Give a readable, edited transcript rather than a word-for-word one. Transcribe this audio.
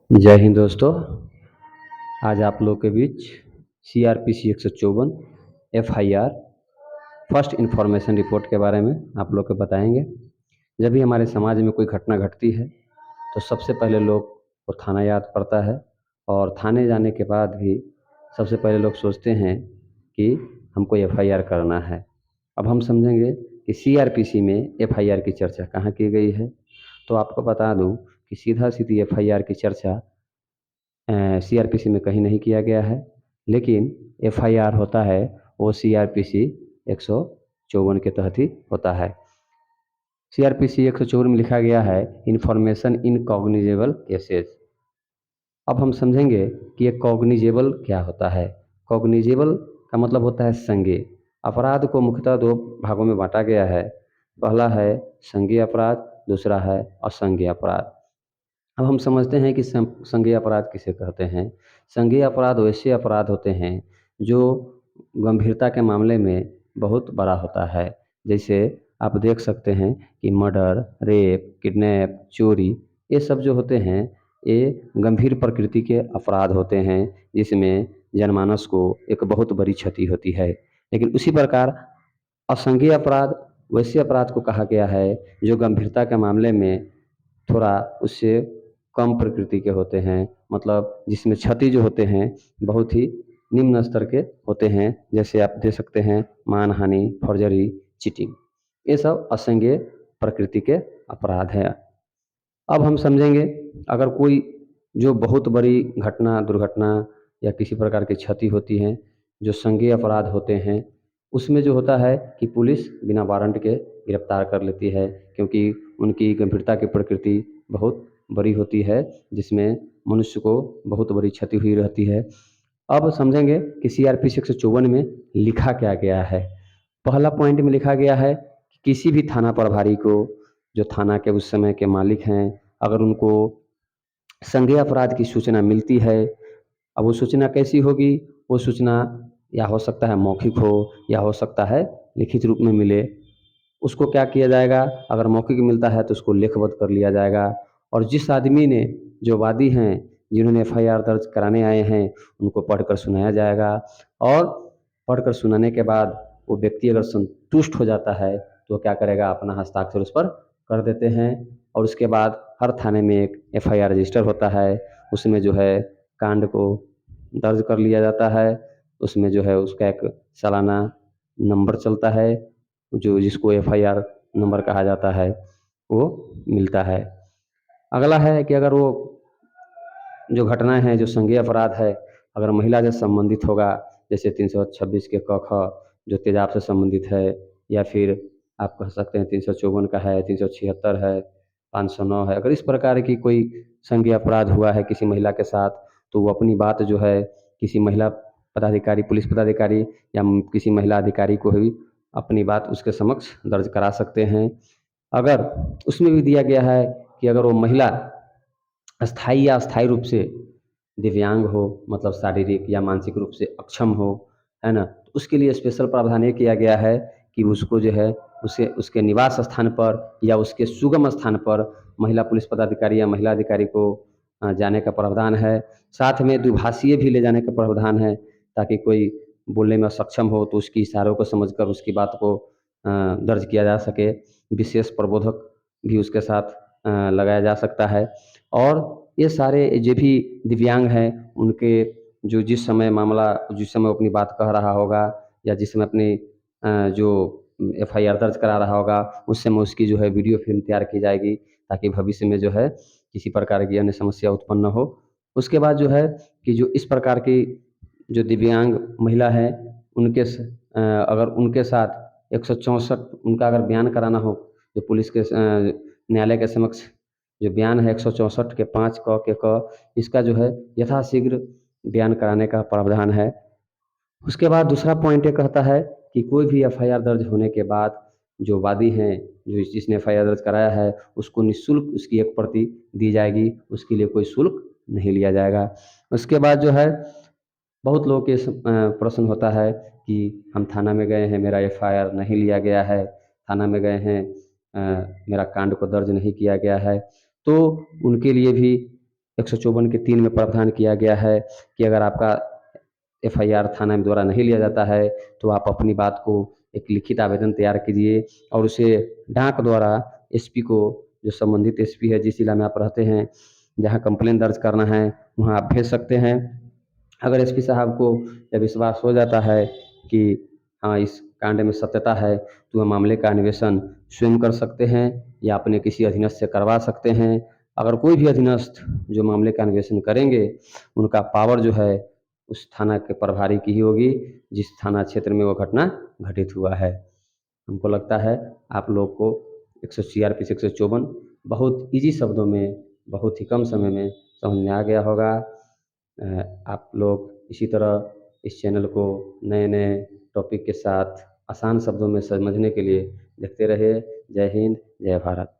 जय हिंद दोस्तों। आज आप लोग के बीच CRPC 154 FIR first information report के बारे में आप लोग को बताएंगे। जब भी हमारे समाज में कोई घटना घटती है तो सबसे पहले लोग को थाना याद पड़ता है, और थाने जाने के बाद भी सबसे पहले लोग सोचते हैं कि हमको FIR करना है। अब हम समझेंगे कि CRPC में FIR की चर्चा कहाँ की गई है। तो आपको बता दूं कि सीधा सीधी FIR की चर्चा CRPC में कहीं नहीं किया गया है, लेकिन FIR होता है वो CRPC 154 के तहत ही होता है। CRPC 154 में लिखा गया है इन्फॉर्मेशन इन कॉग्निजेबल केसेस। अब हम समझेंगे कि ये कॉग्निजेबल क्या होता है। कॉग्निजेबल का मतलब होता है संज्ञेय। अपराध को मुख्यतः दो भागों में बांटा गया है। पहला है संज्ञेय अपराध, दूसरा है असंज्ञेय अपराध। अब हम समझते हैं कि संज्ञेय अपराध किसे कहते हैं। संज्ञेय अपराध वैसे अपराध होते हैं जो गंभीरता के मामले में बहुत बड़ा होता है। जैसे आप देख सकते हैं कि मर्डर, रेप, किडनैप, चोरी, ये सब जो होते हैं ये गंभीर प्रकृति के अपराध होते हैं, जिसमें जनमानस को एक बहुत बड़ी क्षति होती है। लेकिन उसी प्रकार असंज्ञेय अपराध वैसे अपराध को कहा गया है जो गंभीरता के मामले में थोड़ा उससे कम प्रकृति के होते हैं, मतलब जिसमें क्षति जो होते हैं बहुत ही निम्न स्तर के होते हैं। जैसे आप दे सकते हैं मानहानि, फॉर्जरी, चीटिंग, ये सब असंज्ञेय प्रकृति के अपराध हैं। अब हम समझेंगे अगर कोई जो बहुत बड़ी घटना, दुर्घटना या किसी प्रकार की क्षति होती है जो संज्ञेय अपराध होते हैं, उसमें जो होता है कि पुलिस बिना वारंट के गिरफ्तार कर लेती है, क्योंकि उनकी गंभीरता की प्रकृति बहुत बड़ी होती है, जिसमें मनुष्य को बहुत बड़ी क्षति हुई रहती है। अब समझेंगे कि CRPC 154 में लिखा क्या गया है। पहला पॉइंट में लिखा गया है कि किसी भी थाना प्रभारी को, जो थाना के उस समय के मालिक हैं, अगर उनको संज्ञेय अपराध की सूचना मिलती है, अब वो सूचना कैसी होगी, वो सूचना या हो सकता है मौखिक हो या हो सकता है लिखित रूप में मिले। उसको क्या किया जाएगा, अगर मौखिक मिलता है तो उसको लेखबद्ध कर लिया जाएगा, और जिस आदमी ने, जो वादी हैं, जिन्होंने FIR दर्ज कराने आए हैं, उनको पढ़कर सुनाया जाएगा। और पढ़कर सुनाने के बाद वो व्यक्ति अगर संतुष्ट हो जाता है तो क्या करेगा, अपना हस्ताक्षर उस पर कर देते हैं। और उसके बाद हर थाने में एक FIR रजिस्टर होता है, उसमें जो है कांड को दर्ज कर लिया जाता है। उसमें जो है उसका एक सालाना नंबर चलता है, जो जिसको FIR नंबर कहा जाता है, वो मिलता है। अगला है कि अगर वो जो घटनाएँ हैं, जो संज्ञेय अपराध है, अगर महिला से संबंधित होगा, जैसे 326 के क ख जो तेजाब से संबंधित है, या फिर आप कह सकते हैं 354 का है, 376 है, 509 है। अगर इस प्रकार की कोई संज्ञेय अपराध हुआ है किसी महिला के साथ, तो वो अपनी बात जो है किसी महिला पदाधिकारी, पुलिस पदाधिकारी या किसी महिला अधिकारी को भी अपनी बात उसके समक्ष दर्ज करा सकते हैं। अगर उसमें भी दिया गया है कि अगर वो महिला स्थायी या अस्थायी रूप से दिव्यांग हो, मतलब शारीरिक या मानसिक रूप से अक्षम हो, है ना? तो उसके लिए स्पेशल प्रावधान ये किया गया है कि उसको जो है उसे उसके निवास स्थान पर या उसके सुगम स्थान पर महिला पुलिस पदाधिकारी या महिला अधिकारी को जाने का प्रावधान है। साथ में द्विभाषीय भी ले जाने का प्रावधान है, ताकि कोई बोलने में सक्षम हो तो उसकी इशारों को समझकर उसकी बात को दर्ज किया जा सके। विशेष प्रबोधक भी उसके साथ लगाया जा सकता है। और ये सारे जो भी दिव्यांग हैं, उनके जो जिस समय मामला, जिस समय वो अपनी बात कह रहा होगा या जिस समय अपनी जो FIR दर्ज करा रहा होगा, उस समय उसकी जो है वीडियो फ़िल्म तैयार की जाएगी, ताकि भविष्य में जो है किसी प्रकार की अन्य समस्या उत्पन्न न हो। उसके बाद जो है कि जो इस प्रकार की जो दिव्यांग महिला है, अगर उनके साथ 164 उनका अगर बयान कराना हो, जो पुलिस के न्यायालय के समक्ष जो बयान है 164 के 5 क के क, इसका जो है यथाशीघ्र बयान कराने का प्रावधान है। उसके बाद दूसरा पॉइंट ये कहता है कि कोई भी FIR दर्ज होने के बाद जो वादी हैं, जो जिसने FIR दर्ज कराया है, उसको निःशुल्क उसकी एक प्रति दी जाएगी, उसके लिए कोई शुल्क नहीं लिया जाएगा। उसके बाद जो है बहुत लोगों के प्रश्न होता है कि हम थाना में गए हैं, मेरा FIR नहीं लिया गया है, थाना में गए हैं, मेरा कांड को दर्ज नहीं किया गया है। तो उनके लिए भी 154 के 3 में प्रावधान किया गया है कि अगर आपका एफआईआर थाना में द्वारा नहीं लिया जाता है, तो आप अपनी बात को एक लिखित आवेदन तैयार कीजिए और उसे डाक द्वारा एसपी को, जो संबंधित एसपी है जिस जिला में आप रहते हैं, जहाँ कंप्लेन दर्ज करना है वहाँ आप भेज सकते हैं। अगर एसपी साहब को यह विश्वास हो जाता है कि हाँ, इस कांड में सत्यता है, तो वह मामले का अन्वेषण स्वयं कर सकते हैं या अपने किसी अधीनस्थ से करवा सकते हैं। अगर कोई भी अधीनस्थ जो मामले का अन्वेषण करेंगे, उनका पावर जो है उस थाना के प्रभारी की ही होगी जिस थाना क्षेत्र में वो घटना घटित हुआ है। हमको लगता है आप लोग को 100 सीआरपीसी 154 बहुत ईज़ी शब्दों में, बहुत ही कम समय में समझ में आ गया होगा। आप लोग इसी तरह इस चैनल को नए-नए टॉपिक के साथ आसान शब्दों में समझने के लिए देखते रहिए। जय हिंद, जय भारत।